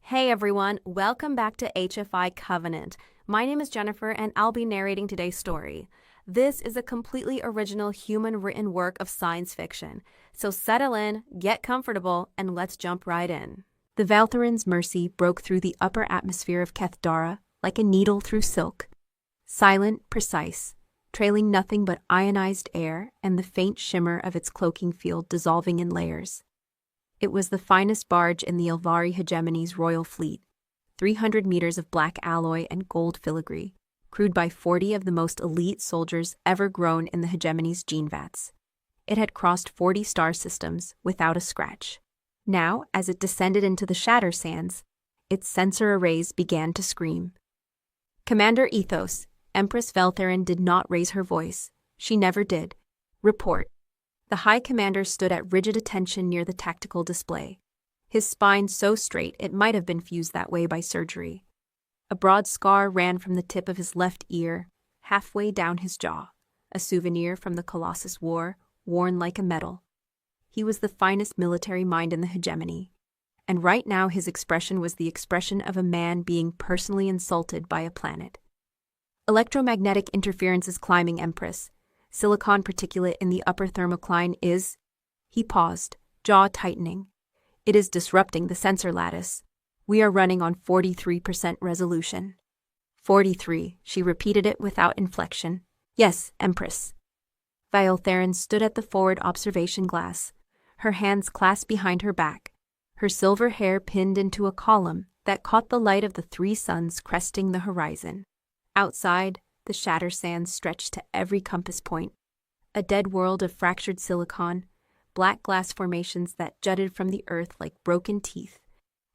Hey everyone, welcome back to HFI Covenant. My name is Jennifer and I'll be narrating today's story. This is a completely original human-written work of science fiction. So settle in, get comfortable, and let's jump right in. The Valthyrin's mercy broke through the upper atmosphere of Keth'dara like a needle through silk. Silent, precise, trailing nothing but ionized air and the faint shimmer of its cloaking field dissolving in layers. It was the finest barge in the Elvari hegemony's royal fleet, 300 meters of black alloy and gold filigree, crewed by 40 of the most elite soldiers ever grown in the hegemony's gene vats. It had crossed 40 star systems without a scratch. Now, as it descended into the shatter sands, its sensor arrays began to scream. Commander Ethos, Empress Valthyrin did not raise her voice. She never did. Report. The High Commander stood at rigid attention near the tactical display, his spine so straight it might have been fused that way by surgery. A broad scar ran from the tip of his left ear, halfway down his jaw, a souvenir from the Colossus War, worn like a medal. He was the finest military mind in the hegemony, and right now his expression was the expression of a man being personally insulted by a planet. Electromagnetic interference is climbing, Empress. Silicon particulate in the upper thermocline is... He paused, jaw tightening. It is disrupting the sensor lattice. We are running on 43% resolution. 43, she repeated it without inflection. Yes, Empress. Valthyrin stood at the forward observation glass, her hands clasped behind her back, her silver hair pinned into a column that caught the light of the 3 suns cresting the horizon. Outside, the shatter sands stretched to every compass point, a dead world of fractured silicon, black glass formations that jutted from the earth like broken teeth,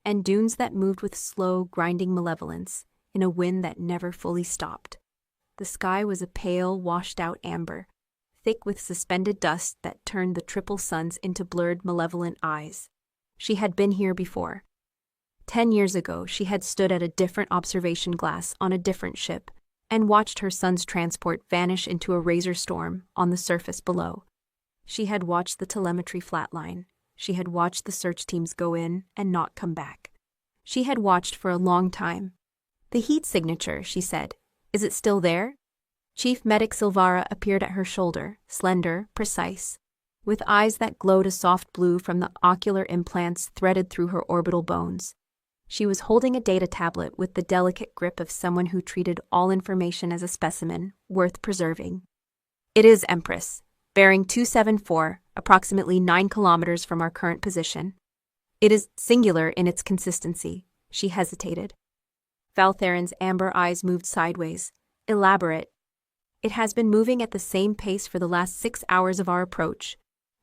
and dunes that moved with slow, grinding malevolence in a wind that never fully stopped. The sky was a pale, washed-out amber, thick with suspended dust that turned the triple suns into blurred, malevolent eyes. She had been here before. 10 years ago, she had stood at a different observation glass on a different ship, and watched her son's transport vanish into a razor storm on the surface below. She had watched the telemetry flatline. She had watched the search teams go in and not come back. She had watched for a long time. The heat signature, she said. Is it still there? Chief Medic Silvara appeared at her shoulder, slender, precise, with eyes that glowed a soft blue from the ocular implants threaded through her orbital bones. She was holding a data tablet with the delicate grip of someone who treated all information as a specimen worth preserving. It is, Empress, bearing 274, approximately 9 kilometers from our current position. It is singular in its consistency. She hesitated. Valthyrin's amber eyes moved sideways, elaborate. It has been moving at the same pace for the last 6 hours of our approach,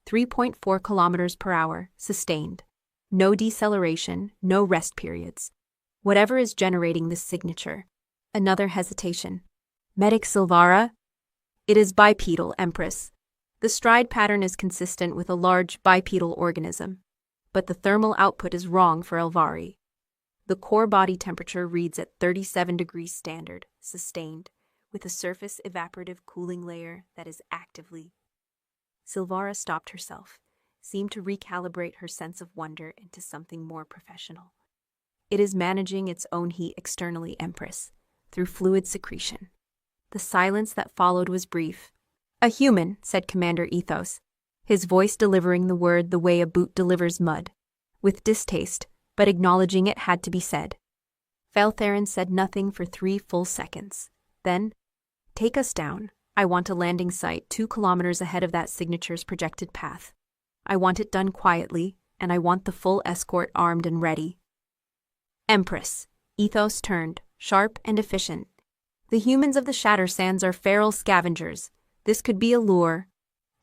3.4 kilometers per hour, sustained. No deceleration, no rest periods. Whatever is generating this signature. Another hesitation. Medic Silvara? It is bipedal, Empress. The stride pattern is consistent with a large bipedal organism, but the thermal output is wrong for Elvari. The core body temperature reads at 37 degrees standard, sustained, with a surface evaporative cooling layer that is actively... Silvara stopped herself, seemed to recalibrate her sense of wonder into something more professional. It is managing its own heat externally, Empress, through fluid secretion. The silence that followed was brief. A human, said Commander Ethos, his voice delivering the word the way a boot delivers mud, with distaste, but acknowledging it had to be said. Valthyrin said nothing for 3 full seconds. Then, take us down. I want a landing site 2 kilometers ahead of that signature's projected path. I want it done quietly, and I want the full escort armed and ready. Empress. Ethos turned, sharp and efficient. The humans of the Shatter Sands are feral scavengers. This could be a lure.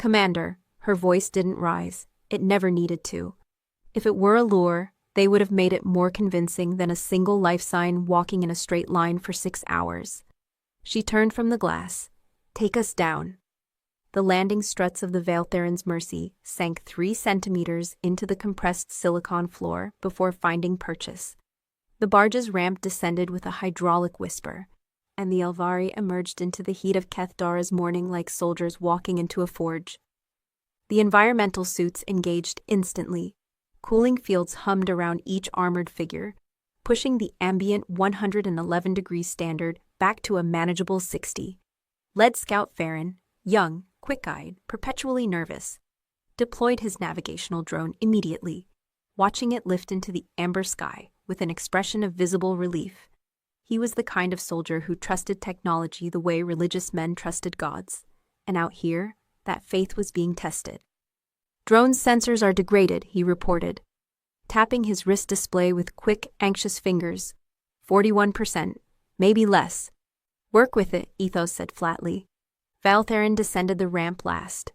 Commander, her voice didn't rise. It never needed to. If it were a lure, they would have made it more convincing than a single life sign walking in a straight line for 6 hours. She turned from the glass. Take us down. The landing struts of the Valthyrin's mercy sank 3 centimeters into the compressed silicon floor before finding purchase. The barge's ramp descended with a hydraulic whisper, and the Elvari emerged into the heat of Keth'dara's morning like soldiers walking into a forge. The environmental suits engaged instantly. Cooling fields hummed around each armored figure, pushing the ambient 111 degrees standard back to a manageable 60. Lead Scout Farron, young, quick-eyed, perpetually nervous, deployed his navigational drone immediately, watching it lift into the amber sky with an expression of visible relief. He was the kind of soldier who trusted technology the way religious men trusted gods, and out here, that faith was being tested. "Drone's sensors are degraded," he reported, tapping his wrist display with quick, anxious fingers. 41%, maybe less. "Work with it," Ethos said flatly. Valtherin descended the ramp last.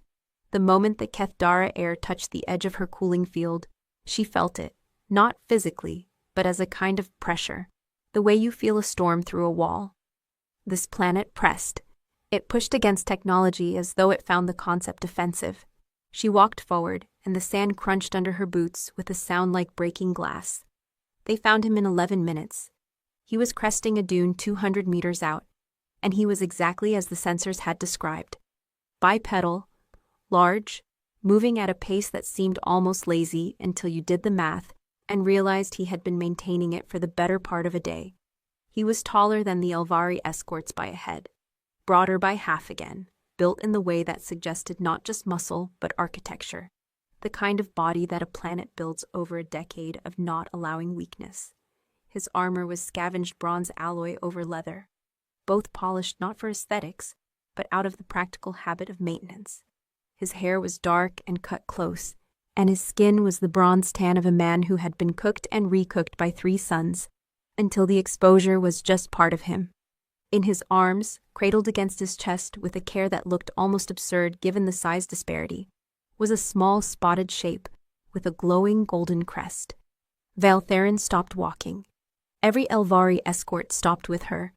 The moment the Kethdara air touched the edge of her cooling field, she felt it, not physically, but as a kind of pressure, the way you feel a storm through a wall. This planet pressed. It pushed against technology as though it found the concept offensive. She walked forward, and the sand crunched under her boots with a sound like breaking glass. They found him in 11 minutes. He was cresting a dune 200 meters out, and he was exactly as the sensors had described. Bipedal, large, moving at a pace that seemed almost lazy until you did the math and realized he had been maintaining it for the better part of a day. He was taller than the Elvari escorts by a head, broader by half again, built in the way that suggested not just muscle but architecture, the kind of body that a planet builds over a decade of not allowing weakness. His armor was scavenged bronze alloy over leather, both polished not for aesthetics, but out of the practical habit of maintenance. His hair was dark and cut close, and his skin was the bronze tan of a man who had been cooked and recooked by 3 suns, until the exposure was just part of him. In his arms, cradled against his chest with a care that looked almost absurd given the size disparity, was a small spotted shape with a glowing golden crest. Valtherin stopped walking. Every Elvari escort stopped with her.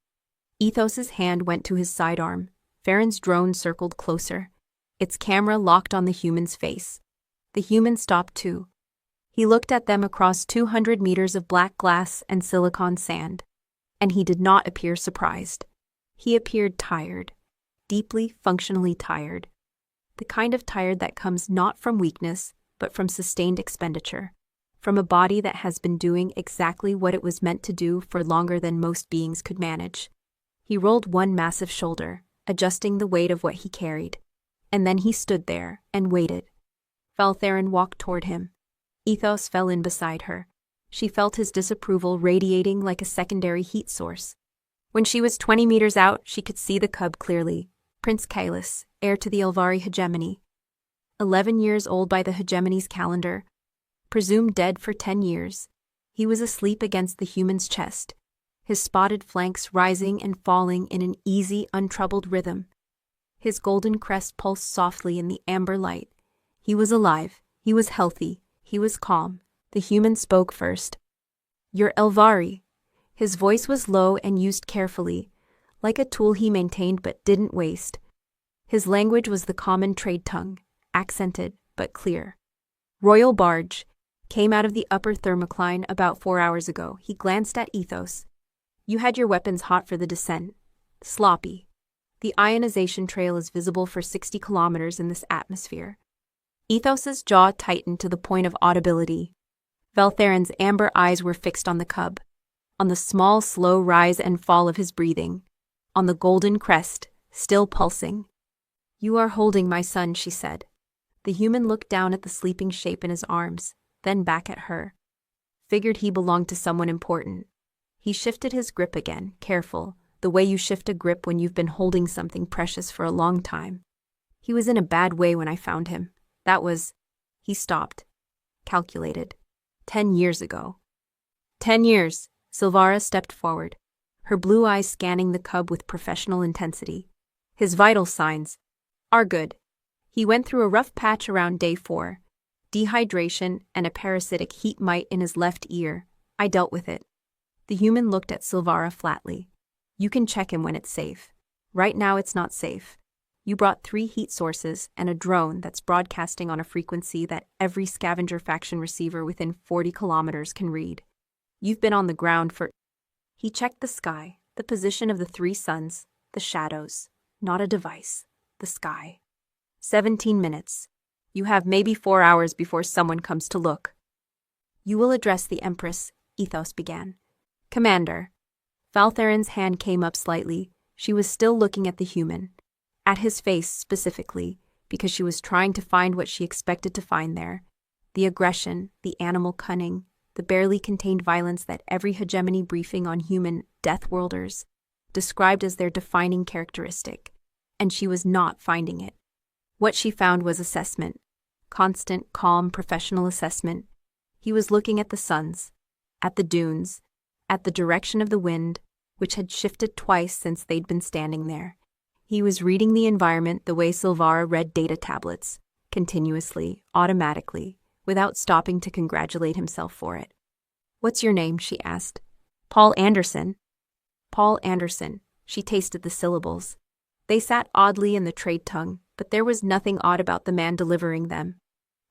Ethos's hand went to his sidearm. Farron's drone circled closer, its camera locked on the human's face. The human stopped too. He looked at them across 200 meters of black glass and silicon sand, and he did not appear surprised. He appeared tired, deeply functionally tired. The kind of tired that comes not from weakness, but from sustained expenditure, from a body that has been doing exactly what it was meant to do for longer than most beings could manage. He rolled one massive shoulder, adjusting the weight of what he carried, and then he stood there and waited. Valtherin walked toward him. Ethos fell in beside her. She felt his disapproval radiating like a secondary heat source. When she was 20 meters out, she could see the cub clearly. Prince Kalis, heir to the Elvari hegemony. 11 years old by the hegemony's calendar, presumed dead for 10 years. He was asleep against the human's chest, his spotted flanks rising and falling in an easy, untroubled rhythm. His golden crest pulsed softly in the amber light. He was alive, he was healthy, he was calm. The human spoke first. "You're Elvari." His voice was low and used carefully, like a tool he maintained but didn't waste. His language was the common trade tongue, accented but clear. "Royal barge. Came out of the upper thermocline about 4 hours ago." He glanced at Ethos. "You had your weapons hot for the descent. Sloppy. The ionization trail is visible for 60 kilometers in this atmosphere." Ethos's jaw tightened to the point of audibility. Valtherin's amber eyes were fixed on the cub, on the small, slow rise and fall of his breathing, on the golden crest, still pulsing. "You are holding my son," she said. The human looked down at the sleeping shape in his arms, then back at her. Figured he belonged to someone important. He shifted his grip again, careful, the way you shift a grip when you've been holding something precious for a long time. "He was in a bad way when I found him. That was..." He stopped. Calculated. 10 years ago. 10 years. Silvara stepped forward, her blue eyes scanning the cub with professional intensity. "His vital signs are good. He went through a rough patch around day 4. Dehydration and a parasitic heat mite in his left ear. I dealt with it." The human looked at Silvara flatly. "You can check him when it's safe. Right now it's not safe. You brought 3 heat sources and a drone that's broadcasting on a frequency that every scavenger faction receiver within 40 kilometers can read. You've been on the ground for..." He checked the sky, the position of the 3 suns, the shadows, not a device, the sky. 17 minutes. You have maybe 4 hours before someone comes to look. "You will address the Empress," Ethos began. Commander. Valtheron's hand came up slightly. She was still looking at the human. At his face specifically, because she was trying to find what she expected to find there. The aggression, the animal cunning, the barely contained violence that every hegemony briefing on human deathworlders described as their defining characteristic. And she was not finding it. What she found was assessment. Constant, calm, professional assessment. He was looking at the suns, at the dunes, at the direction of the wind, which had shifted twice since they'd been standing there. He was reading the environment the way Silvara read data tablets, continuously, automatically, without stopping to congratulate himself for it. "What's your name?" she asked. "Paul Anderson." Paul Anderson. She tasted the syllables. They sat oddly in the trade tongue, but there was nothing odd about the man delivering them.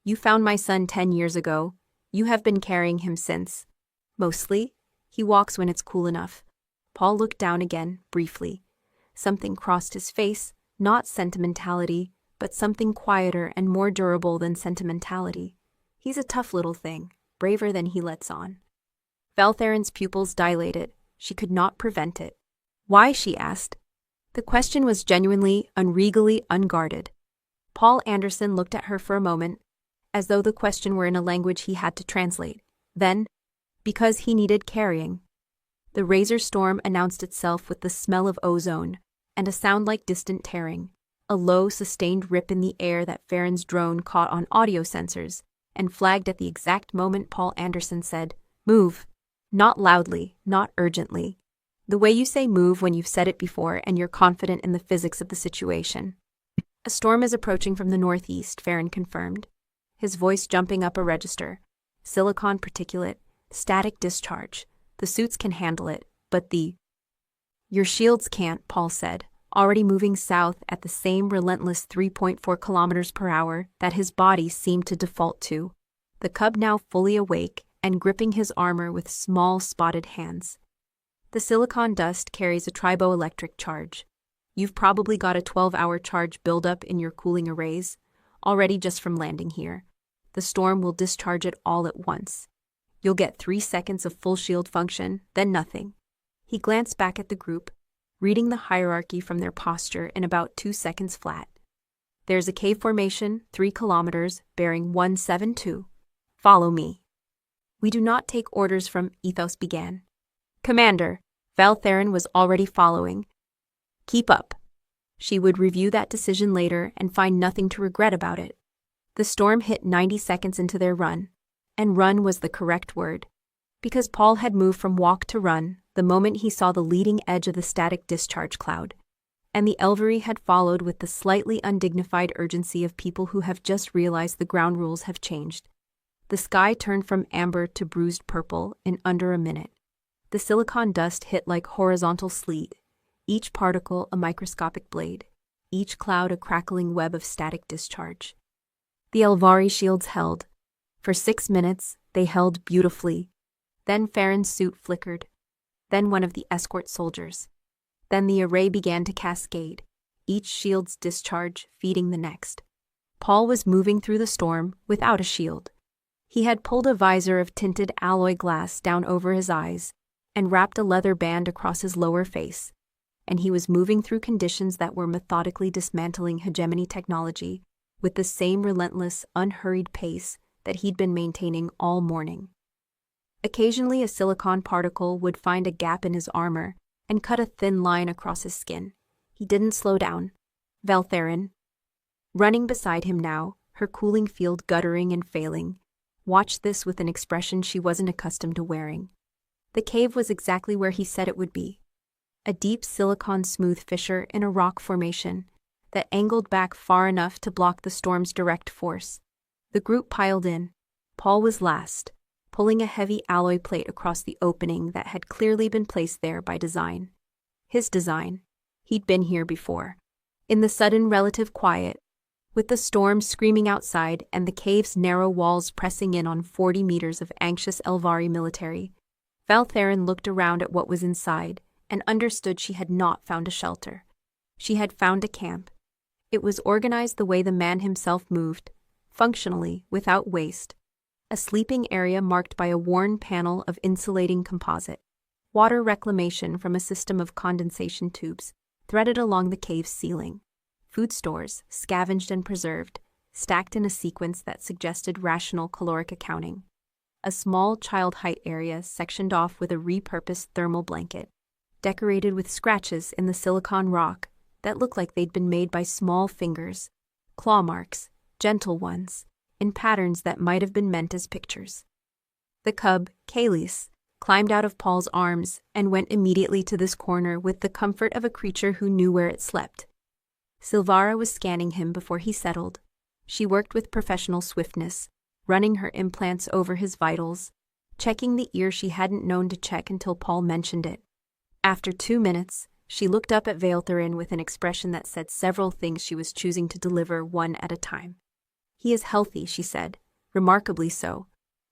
"You found my son 10 years ago. You have been carrying him since." "Mostly. He walks when it's cool enough." Paul looked down again, briefly. Something crossed his face, not sentimentality, but something quieter and more durable than sentimentality. "He's a tough little thing, braver than he lets on." Valtheron's pupils dilated. She could not prevent it. "Why?" she asked. The question was genuinely, unregally unguarded. Paul Anderson looked at her for a moment, as though the question were in a language he had to translate. Then, because he needed carrying. The razor storm announced itself with the smell of ozone and a sound like distant tearing, a low, sustained rip in the air that Farron's drone caught on audio sensors and flagged at the exact moment Paul Anderson said, "Move." Not loudly, not urgently. The way you say move when you've said it before and you're confident in the physics of the situation. "A storm is approaching from the northeast," Farron confirmed, his voice jumping up a register. "Silicon particulate, static discharge. The suits can handle it, but your shields can't," Paul said, already moving south at the same relentless 3.4 kilometers per hour that his body seemed to default to, the cub now fully awake and gripping his armor with small spotted hands. "The silicon dust carries a triboelectric charge. You've probably got a 12-hour charge buildup in your cooling arrays, already just from landing here. The storm will discharge it all at once. You'll get 3 seconds of full shield function, then nothing." He glanced back at the group, reading the hierarchy from their posture in about 2 seconds flat. "There's a cave formation, 3 kilometers, bearing 172. Follow me." "We do not take orders from," Ethos began. "Commander." Valtheron was already following. "Keep up." She would review that decision later and find nothing to regret about it. The storm hit 90 seconds into their run, and run was the correct word, because Paul had moved from walk to run the moment he saw the leading edge of the static discharge cloud, and the Elvery had followed with the slightly undignified urgency of people who have just realized the ground rules have changed. The sky turned from amber to bruised purple in under a minute. The silicon dust hit like horizontal sleet, each particle a microscopic blade, each cloud a crackling web of static discharge. The Elvari shields held. For 6 minutes, they held beautifully. Then Farron's suit flickered. Then one of the escort soldiers. Then the array began to cascade, each shield's discharge feeding the next. Paul was moving through the storm without a shield. He had pulled a visor of tinted alloy glass down over his eyes and wrapped a leather band across his lower face, and he was moving through conditions that were methodically dismantling hegemony technology with the same relentless, unhurried pace that he'd been maintaining all morning. Occasionally a silicon particle would find a gap in his armor and cut a thin line across his skin. He didn't slow down. Valtheron, running beside him now, her cooling field guttering and failing, watched this with an expression she wasn't accustomed to wearing. The cave was exactly where he said it would be. A deep silicon smooth fissure in a rock formation that angled back far enough to block the storm's direct force. The group piled in. Paul was last, pulling a heavy alloy plate across the opening that had clearly been placed there by design. His design. He'd been here before. In the sudden relative quiet, with the storm screaming outside and the cave's narrow walls pressing in on 40 meters of anxious Elvari military, Valtheron looked around at what was inside and understood she had not found a shelter. She had found a camp. It was organized the way the man himself moved, functionally, without waste. A sleeping area marked by a worn panel of insulating composite. water reclamation from a system of condensation tubes threaded along the cave's ceiling. Food stores, scavenged and preserved, stacked in a sequence that suggested rational caloric accounting. A small child height area sectioned off with a repurposed thermal blanket, decorated with scratches in the silicon rock that looked like they'd been made by small fingers, claw marks, gentle ones, in patterns that might have been meant as pictures. The cub, Kalis, climbed out of Paul's arms and went immediately to this corner with the comfort of a creature who knew where it slept. Silvara was scanning him before he settled. She worked with professional swiftness, running her implants over his vitals, checking the ear she hadn't known to check until Paul mentioned it. After 2 minutes, she looked up at Vaeltherin with an expression that said several things she was choosing to deliver one at a time. "He is healthy," she said, "remarkably so.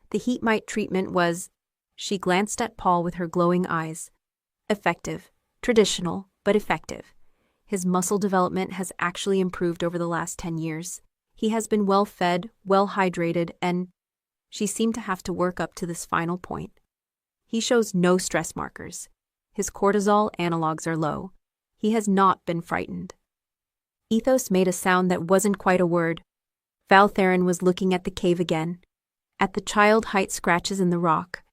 The heat mite treatment was—" She glanced at Paul with her glowing eyes. "Effective. Traditional, but effective. His muscle development has actually improved over the last 10 years. He has been well fed, well hydrated, and—" She seemed to have to work up to this final point. "He shows no stress markers. His cortisol analogs are low. He has not been frightened." Ethos made a sound that wasn't quite a word. Vaeltherin was looking at the cave again, at the child-height scratches in the rock,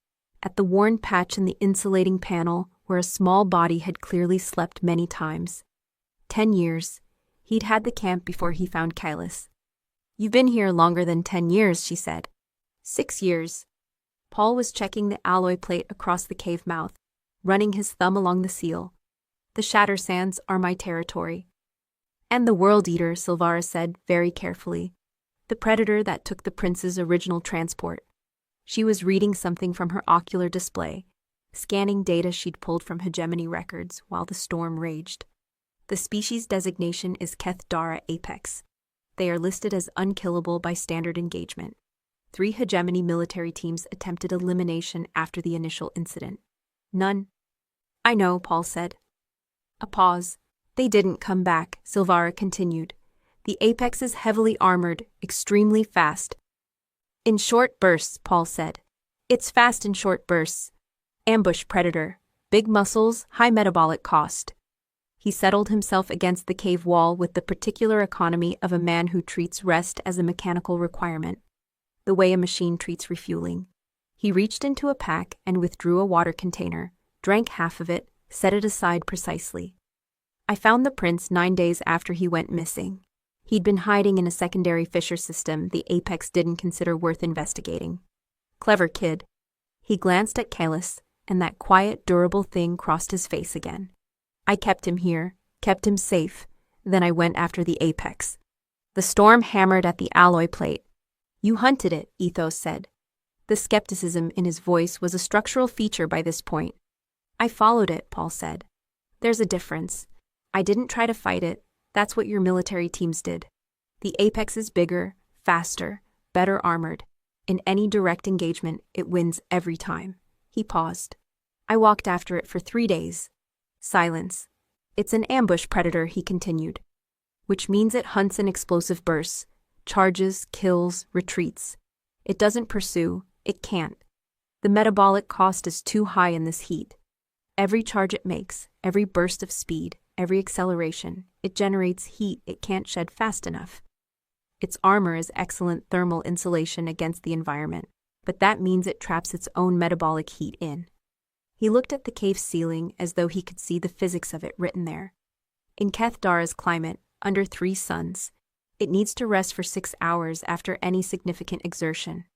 at the worn patch in the insulating panel where a small body had clearly slept many times. 10 years. He'd had the camp before he found Kalis. "You've been here longer than 10 years, she said. 6 years. Paul was checking the alloy plate across the cave mouth, running his thumb along the seal. "The Shatter Sands are my territory." "And the World Eater," Silvara said very carefully. "The predator that took the prince's original transport." She was reading something from her ocular display, scanning data she'd pulled from hegemony records while the storm raged. "The species designation is Keth-Dara Apex. They are listed as unkillable by standard engagement. 3 hegemony military teams attempted elimination after the initial incident. None." "I know," Paul said. A pause. "They didn't come back," Silvara continued. "The Apex is heavily armored, extremely fast." "In short bursts," Paul said. "It's fast in short bursts. Ambush predator. Big muscles, high metabolic cost." He settled himself against the cave wall with the particular economy of a man who treats rest as a mechanical requirement, the way a machine treats refueling. He reached into a pack and withdrew a water container, drank half of it, set it aside precisely. "I found the prince 9 days after he went missing. He'd been hiding in a secondary fissure system the Apex didn't consider worth investigating. Clever kid." He glanced at Kalis, and that quiet, durable thing crossed his face again. "I kept him here, kept him safe, then I went after the Apex." The storm hammered at the alloy plate. "You hunted it," Ethos said. The skepticism in his voice was a structural feature by this point. "I followed it," Paul said. "There's a difference. I didn't try to fight it. That's what your military teams did. The Apex is bigger, faster, better armored. In any direct engagement, it wins every time." He paused. "I walked after it for 3 days." Silence. "It's an ambush predator," he continued, "which means it hunts in explosive bursts, charges, kills, retreats. It doesn't pursue. It can't. The metabolic cost is too high in this heat. Every charge it makes, every burst of speed, every acceleration, it generates heat it can't shed fast enough. Its armor is excellent thermal insulation against the environment, but that means it traps its own metabolic heat in." He looked at the cave's ceiling as though he could see the physics of it written there. "In Keth-Dara's climate, under 3 suns, it needs to rest for 6 hours after any significant exertion.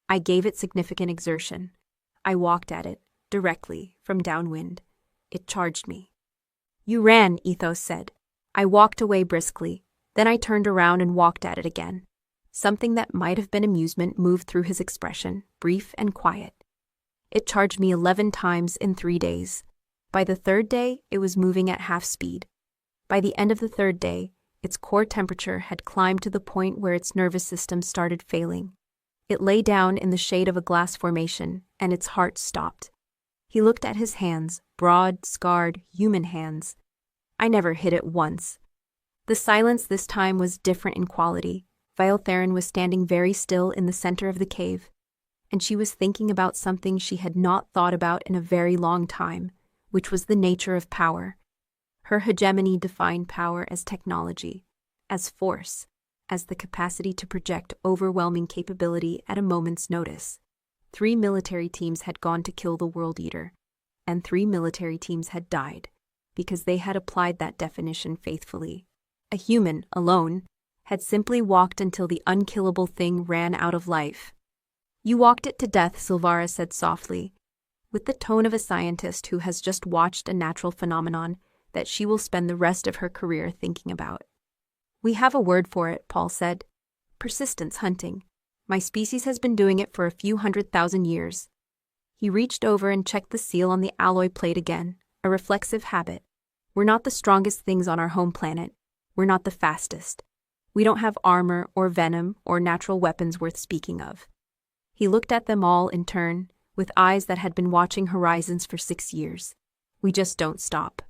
I gave it significant exertion. I walked at it, directly, from downwind. It charged me." "You ran," Ethos said. "I walked away briskly. Then I turned around and walked at it again." Something that might have been amusement moved through his expression, brief and quiet. "It charged me 11 times in 3 days. By the 3rd day, it was moving at half speed. By the end of the 3rd day, its core temperature had climbed to the point where its nervous system started failing. It lay down in the shade of a glass formation, and its heart stopped." He looked at his hands, broad, scarred, human hands. "I never hit it once." The silence this time was different in quality. Vaeltherin was standing very still in the center of the cave. and she was thinking about something she had not thought about in a very long time, which was the nature of power. Her hegemony defined power as technology, as force, as the capacity to project overwhelming capability at a moment's notice. 3 military teams had gone to kill the World Eater, and 3 military teams had died, because they had applied that definition faithfully. A human, alone, had simply walked until the unkillable thing ran out of life. "You walked it to death," Silvara said softly, with the tone of a scientist who has just watched a natural phenomenon that she will spend the rest of her career thinking about. "We have a word for it," Paul said. "Persistence hunting. My species has been doing it for a few 100,000 years." He reached over and checked the seal on the alloy plate again, a reflexive habit. "We're not the strongest things on our home planet. We're not the fastest. We don't have armor or venom or natural weapons worth speaking of." He looked at them all in turn, with eyes that had been watching horizons for 6 years. "We just don't stop."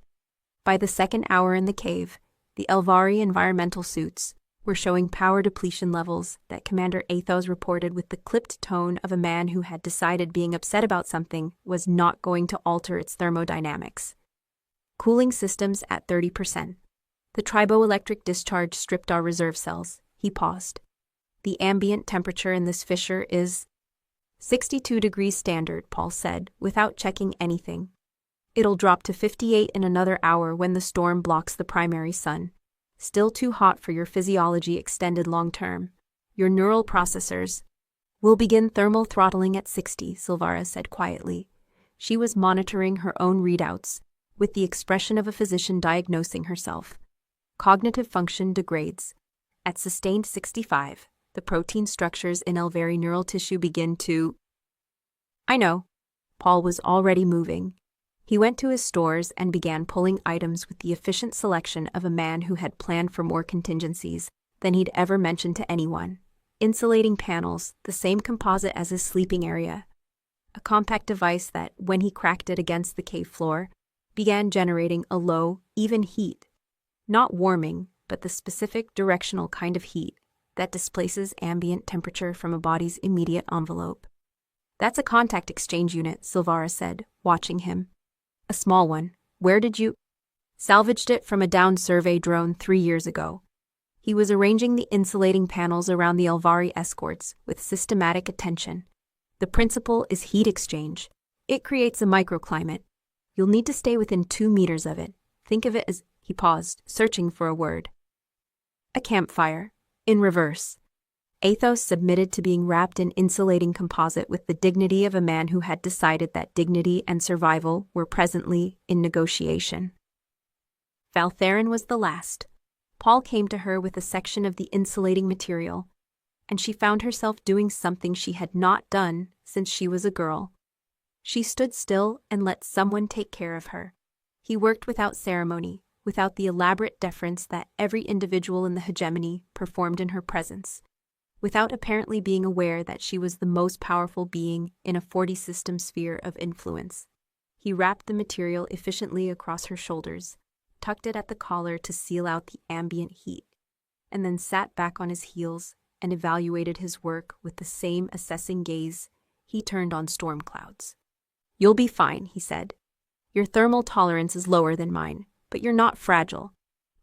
By the second hour in the cave, the Elvari environmental suits were showing power depletion levels that Commander Athos reported with the clipped tone of a man who had decided being upset about something was not going to alter its thermodynamics. "Cooling systems at 30%. The triboelectric discharge stripped our reserve cells." He paused. "The ambient temperature in this fissure is 62 degrees standard," Paul said, without checking anything. "It'll drop to 58 in another hour when the storm blocks the primary sun. Still too hot for your physiology extended long term. Your neural processors will begin thermal throttling at 60, Silvara said quietly. She was monitoring her own readouts, with the expression of a physician diagnosing herself. "Cognitive function degrades. At sustained 65, the protein structures in Elvari neural tissue begin to—" "I know." Paul was already moving. He went to his stores and began pulling items with the efficient selection of a man who had planned for more contingencies than he'd ever mentioned to anyone. Insulating panels, the same composite as his sleeping area. A compact device that, when he cracked it against the cave floor, began generating a low, even heat. Not warming, but the specific directional kind of heat that displaces ambient temperature from a body's immediate envelope. "That's a contact exchange unit," Silvara said, watching him. "A small one. Where did you—" "Salvaged it from a downed survey drone 3 years ago." He was arranging the insulating panels around the Elvari escorts with systematic attention. "The principle is heat exchange. It creates a microclimate. You'll need to stay within 2 meters of it. Think of it as—" He paused, searching for a word. "A campfire. In reverse." Athos submitted to being wrapped in insulating composite with the dignity of a man who had decided that dignity and survival were presently in negotiation. Valtherin was the last. Paul came to her with a section of the insulating material, and she found herself doing something she had not done since she was a girl. She stood still and let someone take care of her. He worked without ceremony, without the elaborate deference that every individual in the hegemony performed in her presence, without apparently being aware that she was the most powerful being in a 40-system sphere of influence. He wrapped the material efficiently across her shoulders, tucked it at the collar to seal out the ambient heat, and then sat back on his heels and evaluated his work with the same assessing gaze he turned on storm clouds. "You'll be fine," he said. "Your thermal tolerance is lower than mine, but you're not fragile.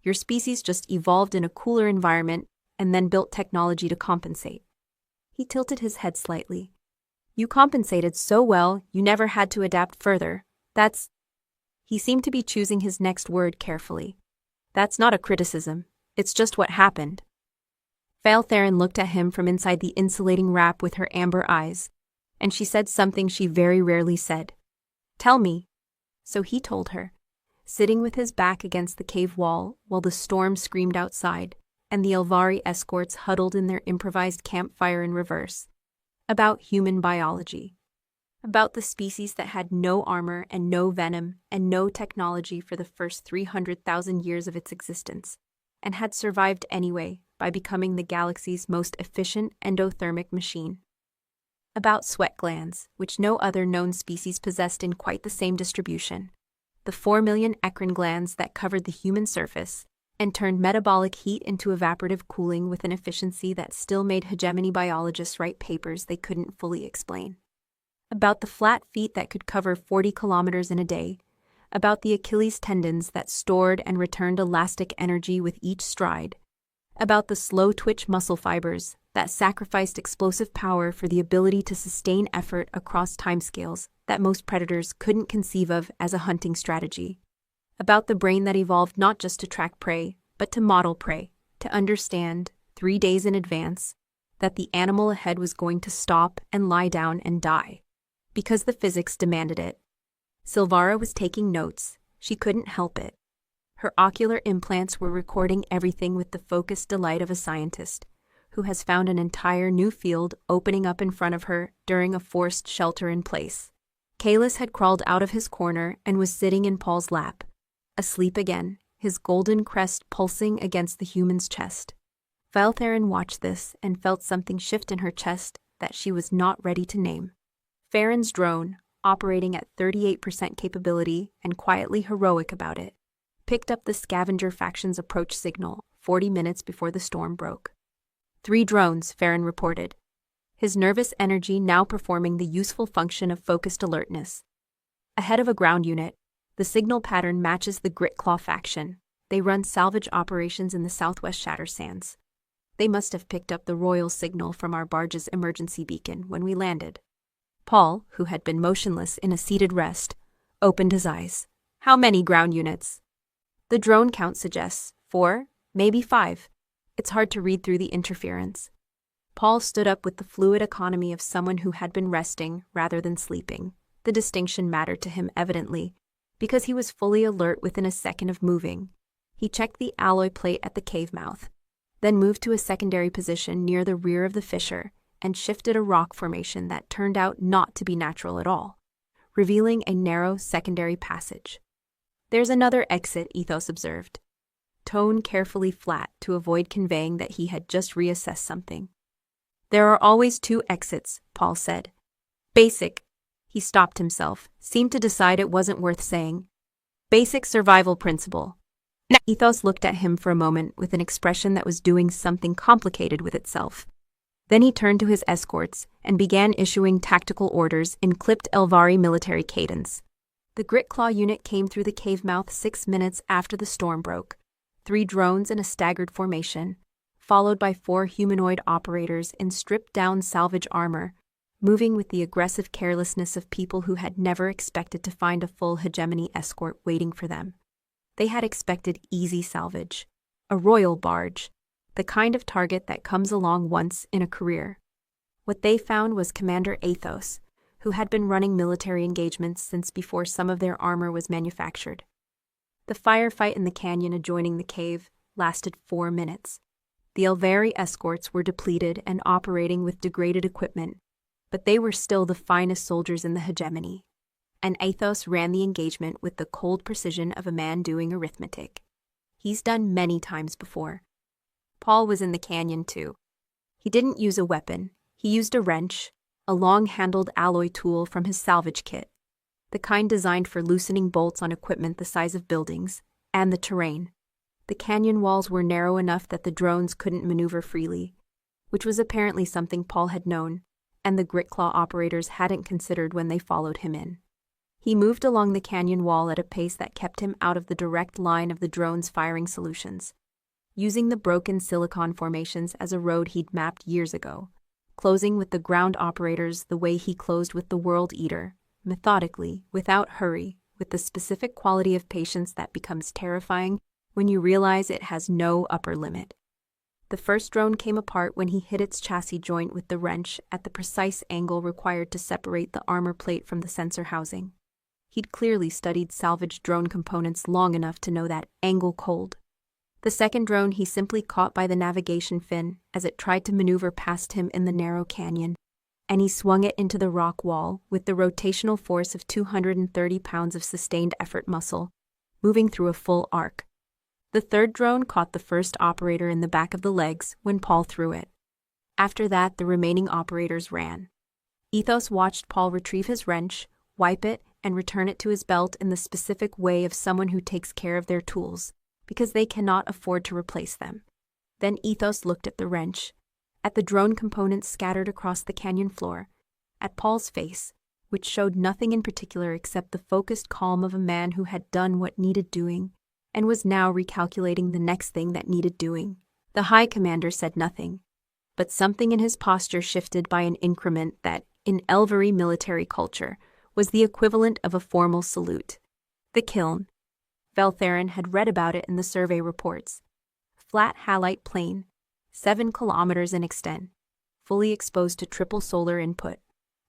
Your species just evolved in a cooler environment and then built technology to compensate." He tilted his head slightly. "You compensated so well you never had to adapt further. That's—" He seemed to be choosing his next word carefully. "That's not a criticism. It's just what happened." Valtherin looked at him from inside the insulating wrap with her amber eyes, and she said something she very rarely said. "Tell me." So he told her, sitting with his back against the cave wall while the storm screamed outside, and the Elvari escorts huddled in their improvised campfire in reverse, about human biology, about the species that had no armor and no venom and no technology for the first 300,000 years of its existence, and had survived anyway by becoming the galaxy's most efficient endothermic machine. About sweat glands, which no other known species possessed in quite the same distribution, the 4 million eccrine glands that covered the human surface, and turned metabolic heat into evaporative cooling with an efficiency that still made hegemony biologists write papers they couldn't fully explain. About the flat feet that could cover 40 kilometers in a day, about the Achilles tendons that stored and returned elastic energy with each stride, about the slow-twitch muscle fibers that sacrificed explosive power for the ability to sustain effort across timescales that most predators couldn't conceive of as a hunting strategy, about the brain that evolved not just to track prey, but to model prey, to understand, 3 days in advance, that the animal ahead was going to stop and lie down and die, because the physics demanded it. Silvara was taking notes. She couldn't help it. Her ocular implants were recording everything with the focused delight of a scientist who has found an entire new field opening up in front of her during a forced shelter-in-place. Kalis had crawled out of his corner and was sitting in Paul's lap, asleep again, his golden crest pulsing against the human's chest. Valtherin watched this and felt something shift in her chest that she was not ready to name. Farron's drone, operating at 38% capability and quietly heroic about it, picked up the scavenger faction's approach signal 40 minutes before the storm broke. 3 drones, Farron reported, his nervous energy now performing the useful function of focused alertness. Ahead of a ground unit, the signal pattern matches the Gritclaw faction. They run salvage operations in the southwest Shatter Sands. They must have picked up the royal signal from our barge's emergency beacon when we landed. Paul, who had been motionless in a seated rest, opened his eyes. How many ground units? The drone count suggests 4, maybe 5. It's hard to read through the interference. Paul stood up with the fluid economy of someone who had been resting rather than sleeping. The distinction mattered to him evidently, because he was fully alert within a second of moving. He checked the alloy plate at the cave mouth, then moved to a secondary position near the rear of the fissure and shifted a rock formation that turned out not to be natural at all, revealing a narrow secondary passage. There's another exit, Ethos observed, tone carefully flat to avoid conveying that he had just reassessed something. There are always 2 exits, Paul said. Basic. He stopped himself, seemed to decide it wasn't worth saying. Basic survival principle. Ethos looked at him for a moment with an expression that was doing something complicated with itself. Then he turned to his escorts and began issuing tactical orders in clipped Elvari military cadence. The Gritclaw unit came through the cave mouth 6 minutes after the storm broke. 3 drones in a staggered formation, followed by 4 humanoid operators in stripped-down salvage armor, moving with the aggressive carelessness of people who had never expected to find a full hegemony escort waiting for them. They had expected easy salvage, a royal barge, the kind of target that comes along once in a career. What they found was Commander Athos, who had been running military engagements since before some of their armor was manufactured. The firefight in the canyon adjoining the cave lasted 4 minutes. The Elvari escorts were depleted and operating with degraded equipment, but they were still the finest soldiers in the hegemony, and Athos ran the engagement with the cold precision of a man doing arithmetic. He's done many times before. Paul was in the canyon too. He didn't use a weapon. He used a wrench, a long-handled alloy tool from his salvage kit, the kind designed for loosening bolts on equipment the size of buildings, and the terrain. The canyon walls were narrow enough that the drones couldn't maneuver freely, which was apparently something Paul had known, and the Gritclaw operators hadn't considered when they followed him in. He moved along the canyon wall at a pace that kept him out of the direct line of the drone's firing solutions, using the broken silicon formations as a road he'd mapped years ago, closing with the ground operators the way he closed with the World Eater, methodically, without hurry, with the specific quality of patience that becomes terrifying when you realize it has no upper limit. The first drone came apart when he hit its chassis joint with the wrench at the precise angle required to separate the armor plate from the sensor housing. He'd clearly studied salvaged drone components long enough to know that angle cold. The second drone he simply caught by the navigation fin as it tried to maneuver past him in the narrow canyon, and he swung it into the rock wall with the rotational force of 230 pounds of sustained effort muscle, moving through a full arc. The third drone caught the first operator in the back of the legs when Paul threw it. After that, the remaining operators ran. Ethos watched Paul retrieve his wrench, wipe it, and return it to his belt in the specific way of someone who takes care of their tools, because they cannot afford to replace them. Then Ethos looked at the wrench, at the drone components scattered across the canyon floor, at Paul's face, which showed nothing in particular except the focused calm of a man who had done what needed doing and was now recalculating the next thing that needed doing. The High Commander said nothing, but something in his posture shifted by an increment that, in Elvery military culture, was the equivalent of a formal salute. The kiln. Veltherin had read about it in the survey reports. Flat halite plain, 7 kilometers in extent, fully exposed to triple solar input,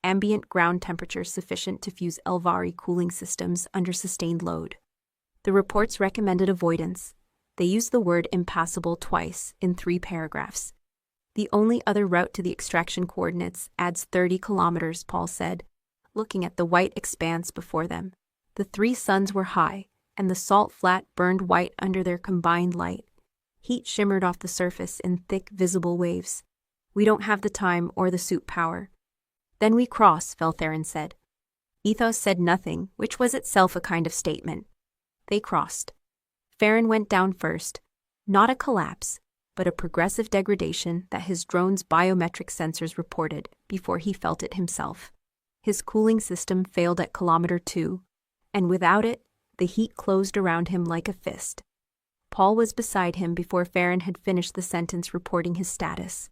ambient ground temperature sufficient to fuse Elvari cooling systems under sustained load. The reports recommended avoidance. They used the word impassable twice in 3 paragraphs. The only other route to the extraction coordinates adds 30 kilometers, Paul said, looking at the white expanse before them. The 3 suns were high, and the salt flat burned white under their combined light. Heat shimmered off the surface in thick, visible waves. We don't have the time or the suit power. Then we cross, Veltherin said. Ethos said nothing, which was itself a kind of statement. They crossed. Farron went down first. Not a collapse, but a progressive degradation that his drone's biometric sensors reported before he felt it himself. His cooling system failed at kilometer 2, and without it, the heat closed around him like a fist. Paul was beside him before Farron had finished the sentence reporting his status.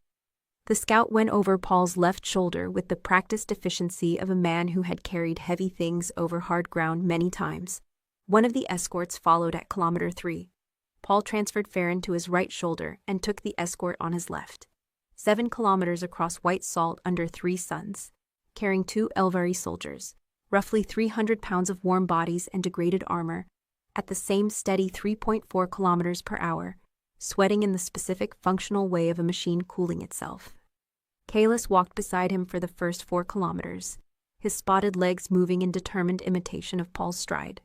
The scout went over Paul's left shoulder with the practiced efficiency of a man who had carried heavy things over hard ground many times. One of the escorts followed at kilometer 3. Paul transferred Farron to his right shoulder and took the escort on his left. 7 kilometers across white salt under 3 suns, carrying 2 Elvari soldiers, roughly 300 pounds of warm bodies and degraded armor, at the same steady 3.4 kilometers per hour, sweating in the specific functional way of a machine cooling itself. Kalis walked beside him for the first 4 kilometers, his spotted legs moving in determined imitation of Paul's stride.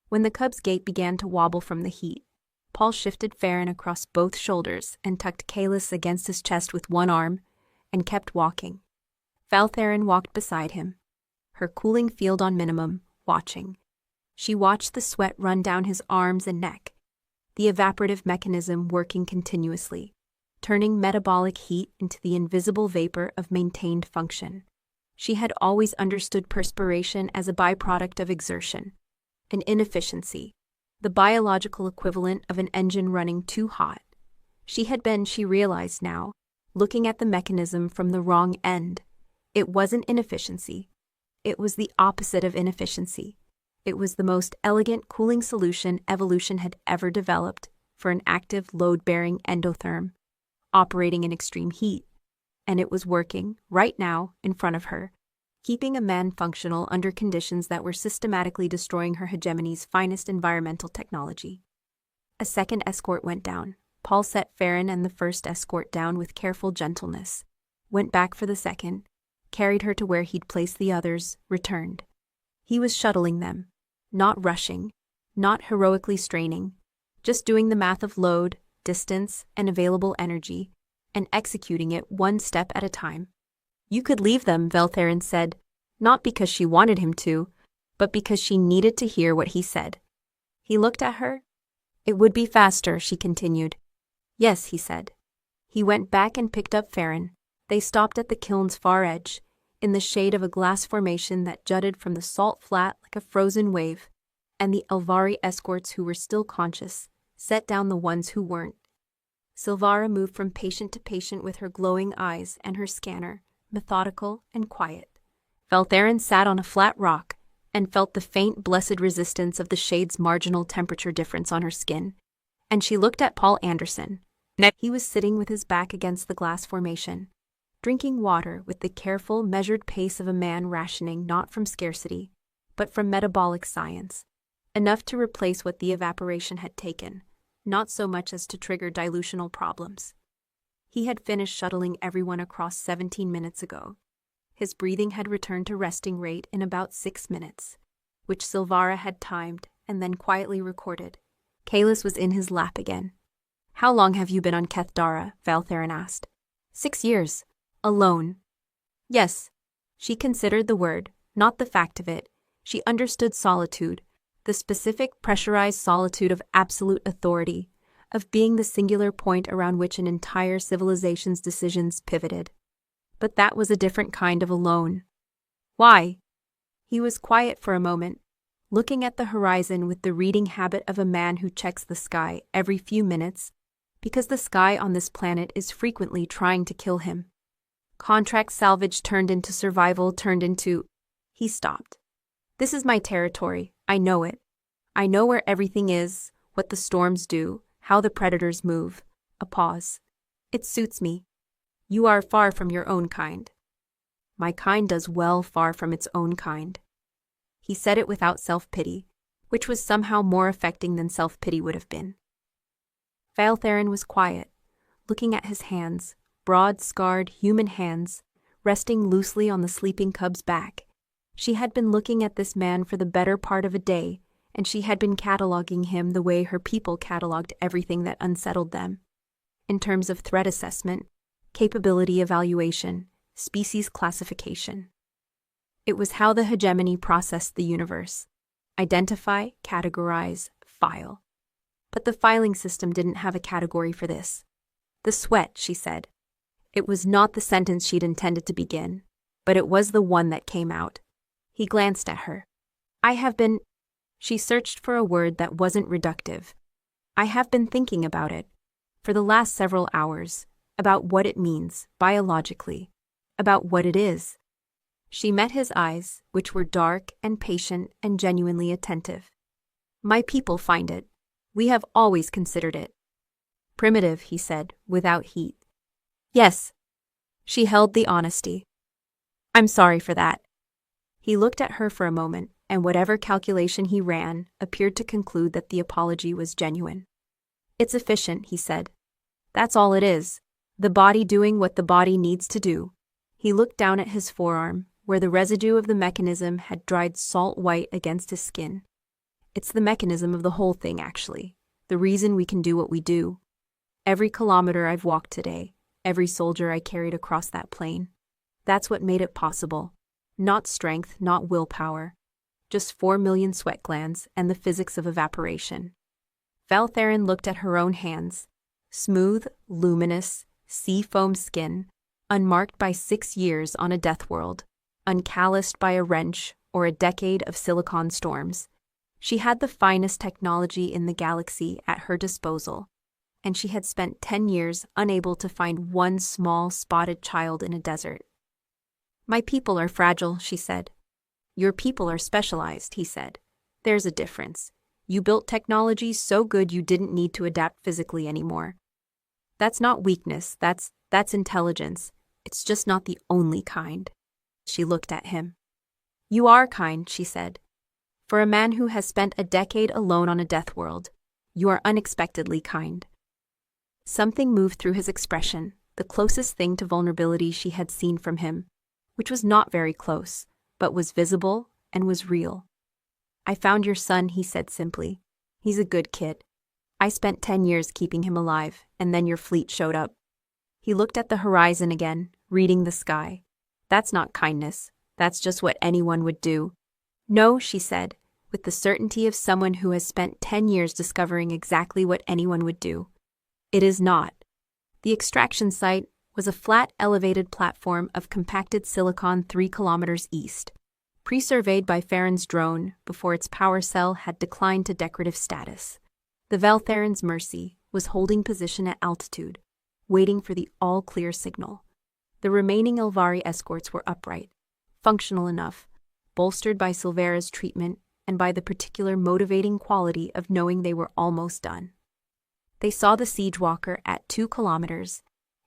When the cub's gait began to wobble from the heat, Paul shifted Farron across both shoulders and tucked Kalis against his chest with one arm, and kept walking. Veltherin walked beside him, her cooling field on minimum, watching. She watched the sweat run down his arms and neck, the evaporative mechanism working continuously, turning metabolic heat into the invisible vapor of maintained function. She had always understood perspiration as a byproduct of exertion, an inefficiency, the biological equivalent of an engine running too hot. She realized now, looking at the mechanism from the wrong end. It wasn't inefficiency. It was the opposite of inefficiency. It was the most elegant cooling solution evolution had ever developed for an active load-bearing endotherm, operating in extreme heat. And it was working, right now, in front of her, keeping a man functional under conditions that were systematically destroying her hegemony's finest environmental technology. A second escort went down. Paul set Farron and the first escort down with careful gentleness, went back for the second, carried her to where he'd placed the others, returned. He was shuttling them, not rushing, not heroically straining, just doing the math of load, distance, and available energy, and executing it one step at a time. You could leave them, Veltherin said, not because she wanted him to, but because she needed to hear what he said. He looked at her. It would be faster, she continued. Yes, he said. He went back and picked up Farron. They stopped at the kiln's far edge, in the shade of a glass formation that jutted from the salt flat like a frozen wave, and the Elvari escorts who were still conscious set down the ones who weren't. Silvara moved from patient to patient with her glowing eyes and her scanner, methodical and quiet. Veltherin sat on a flat rock and felt the faint, blessed resistance of the shade's marginal temperature difference on her skin, and she looked at Paul Anderson. He was sitting with his back against the glass formation, drinking water with the careful, measured pace of a man rationing not from scarcity, but from metabolic science, enough to replace what the evaporation had taken, not so much as to trigger dilutional problems. He had finished shuttling everyone across 17 minutes ago. His breathing had returned to resting rate in about 6 minutes, which Silvara had timed and then quietly recorded. Kalis was in his lap again. How long have you been on Keth'dara? Veltherin asked. 6 years. Alone. Yes. She considered the word, not the fact of it. She understood solitude, the specific pressurized solitude of absolute authority, of being the singular point around which an entire civilization's decisions pivoted. But that was a different kind of alone. Why? He was quiet for a moment, looking at the horizon with the reading habit of a man who checks the sky every few minutes, because the sky on this planet is frequently trying to kill him. Contract salvage turned into survival turned into... He stopped. This is my territory. I know it. I know where everything is, what the storms do, how the predators move. A pause. It suits me. You are far from your own kind. My kind does well far from its own kind. He said it without self-pity, which was somehow more affecting than self-pity would have been. Valtherin was quiet, looking at his hands, broad, scarred, human hands, resting loosely on the sleeping cub's back. She had been looking at this man for the better part of a day, and she had been cataloging him the way her people cataloged everything that unsettled them. In terms of threat assessment, capability evaluation, species classification. It was how the hegemony processed the universe. Identify, categorize, file. But the filing system didn't have a category for this. The sweat, she said. It was not the sentence she'd intended to begin, but it was the one that came out. He glanced at her. I have been... She searched for a word that wasn't reductive. I have been thinking about it, for the last several hours, about what it means, biologically, about what it is. She met his eyes, which were dark and patient and genuinely attentive. My people find it. We have always considered it. Primitive, he said, without heat. Yes. She held the honesty. I'm sorry for that. He looked at her for a moment, and whatever calculation he ran appeared to conclude that the apology was genuine. It's efficient, he said. That's all it is. The body doing what the body needs to do. He looked down at his forearm, where the residue of the mechanism had dried salt white against his skin. It's the mechanism of the whole thing, actually. The reason we can do what we do. Every kilometer I've walked today, every soldier I carried across that plain. That's what made it possible. Not strength, not willpower. Just 4 million sweat glands and the physics of evaporation. Valtherin looked at her own hands. Smooth, luminous, sea-foam skin, unmarked by 6 years on a death world, uncalloused by a wrench or a decade of silicon storms. She had the finest technology in the galaxy at her disposal, and she had spent 10 years unable to find one small spotted child in a desert. My people are fragile, she said. Your people are specialized, he said. There's a difference. You built technology so good you didn't need to adapt physically anymore. That's not weakness, that's intelligence. It's just not the only kind. She looked at him. You are kind, she said. For a man who has spent a decade alone on a death world, you are unexpectedly kind. Something moved through his expression, the closest thing to vulnerability she had seen from him, which was not very close, but was visible and was real. I found your son, he said simply. He's a good kid. I spent 10 years keeping him alive, and then your fleet showed up. He looked at the horizon again, reading the sky. That's not kindness. That's just what anyone would do. No, she said, with the certainty of someone who has spent 10 years discovering exactly what anyone would do. It is not. The extraction site was a flat, elevated platform of compacted silicon 3 kilometers east, pre-surveyed by Farron's drone before its power cell had declined to decorative status. The Valtherin's Mercy was holding position at altitude, waiting for the all-clear signal. The remaining Elvari escorts were upright, functional enough, bolstered by Silvera's treatment and by the particular motivating quality of knowing they were almost done. They saw the siege walker at 2 kilometers.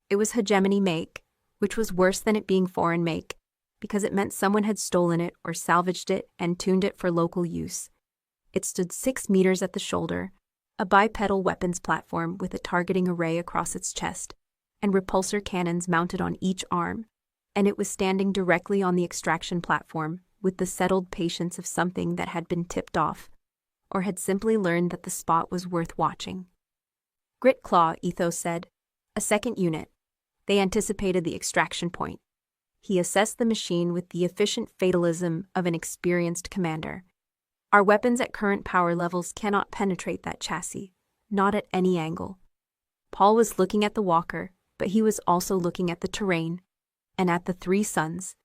It was hegemony make, which was worse than it being foreign make, because it meant someone had stolen it or salvaged it and tuned it for local use. It stood 6 meters at the shoulder, a bipedal weapons platform with a targeting array across its chest, and repulsor cannons mounted on each arm, and it was standing directly on the extraction platform with the settled patience of something that had been tipped off, or had simply learned that the spot was worth watching. Grit Claw, Ethos said. A second unit. They anticipated the extraction point. He assessed the machine with the efficient fatalism of an experienced commander. Our weapons at current power levels cannot penetrate that chassis, not at any angle. Paul was looking at the walker, but he was also looking at the terrain, and at the three suns,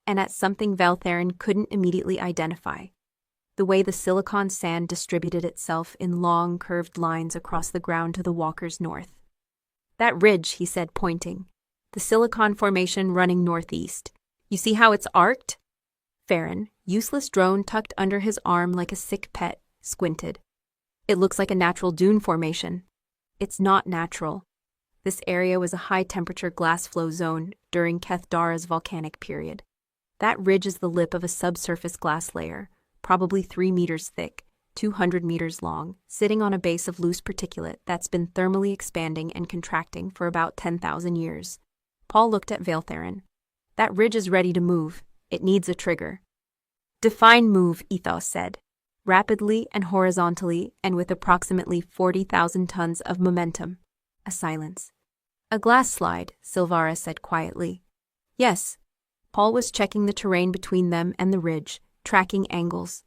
and at something Valtherin couldn't immediately identify. The way the silicon sand distributed itself in long, curved lines across the ground to the walker's north. That ridge, he said, pointing. The silicon formation running northeast. You see how it's arced? Farron, useless drone tucked under his arm like a sick pet, squinted. It looks like a natural dune formation. It's not natural. This area was a high-temperature glass flow zone during Kethdara's volcanic period. That ridge is the lip of a subsurface glass layer, probably 3 meters thick, 200 meters long, sitting on a base of loose particulate that's been thermally expanding and contracting for about 10,000 years. Paul looked at Valtherin. That ridge is ready to move. It needs a trigger. Define move, Ethos said. Rapidly and horizontally and with approximately 40,000 tons of momentum. A silence. A glass slide, Silvara said quietly. Yes. Paul was checking the terrain between them and the ridge, tracking angles.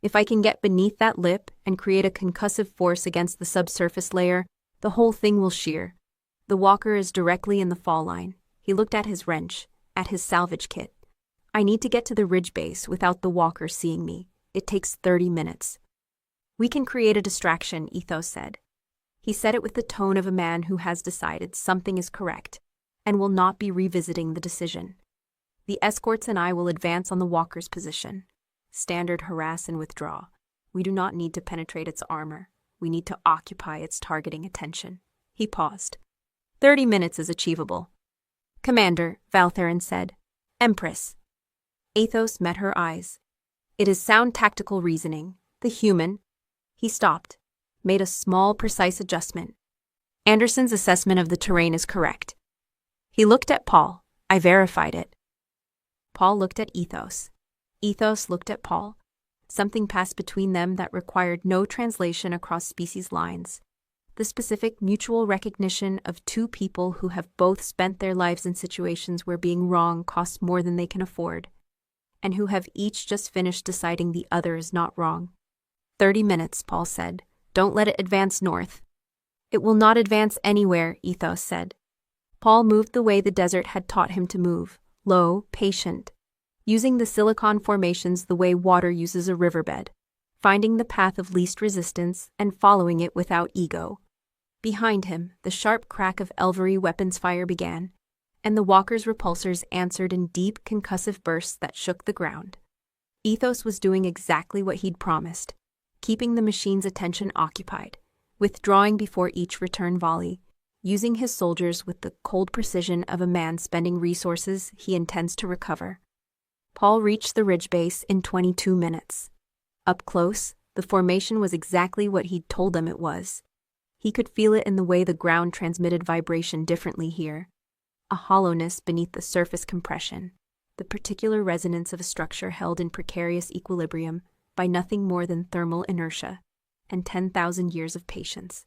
If I can get beneath that lip and create a concussive force against the subsurface layer, the whole thing will shear. The walker is directly in the fall line. He looked at his wrench, at his salvage kit. I need to get to the ridge base without the walker seeing me. It takes 30 minutes. We can create a distraction, Ethos said. He said it with the tone of a man who has decided something is correct and will not be revisiting the decision. The escorts and I will advance on the walker's position. Standard harass and withdraw. We do not need to penetrate its armor. We need to occupy its targeting attention. He paused. 30 minutes is achievable. Commander, Valtherin said. Empress. Athos met her eyes. It is sound tactical reasoning. The human. He stopped, made a small, precise adjustment. Anderson's assessment of the terrain is correct. He looked at Paul. I verified it. Paul looked at Ethos. Ethos looked at Paul. Something passed between them that required no translation across species lines. The specific mutual recognition of two people who have both spent their lives in situations where being wrong costs more than they can afford, and who have each just finished deciding the other is not wrong. 30 minutes, Paul said. Don't let it advance north. It will not advance anywhere, Ethos said. Paul moved the way the desert had taught him to move, low, patient, using the silicon formations the way water uses a riverbed, finding the path of least resistance and following it without ego. Behind him, the sharp crack of Elvery weapons fire began, and the walker's repulsors answered in deep, concussive bursts that shook the ground. Ethos was doing exactly what he'd promised, keeping the machine's attention occupied, withdrawing before each return volley, using his soldiers with the cold precision of a man spending resources he intends to recover. Paul reached the ridge base in 22 minutes. Up close, the formation was exactly what he'd told them it was. He could feel it in the way the ground transmitted vibration differently here. A hollowness beneath the surface compression, the particular resonance of a structure held in precarious equilibrium by nothing more than thermal inertia, and 10,000 years of patience.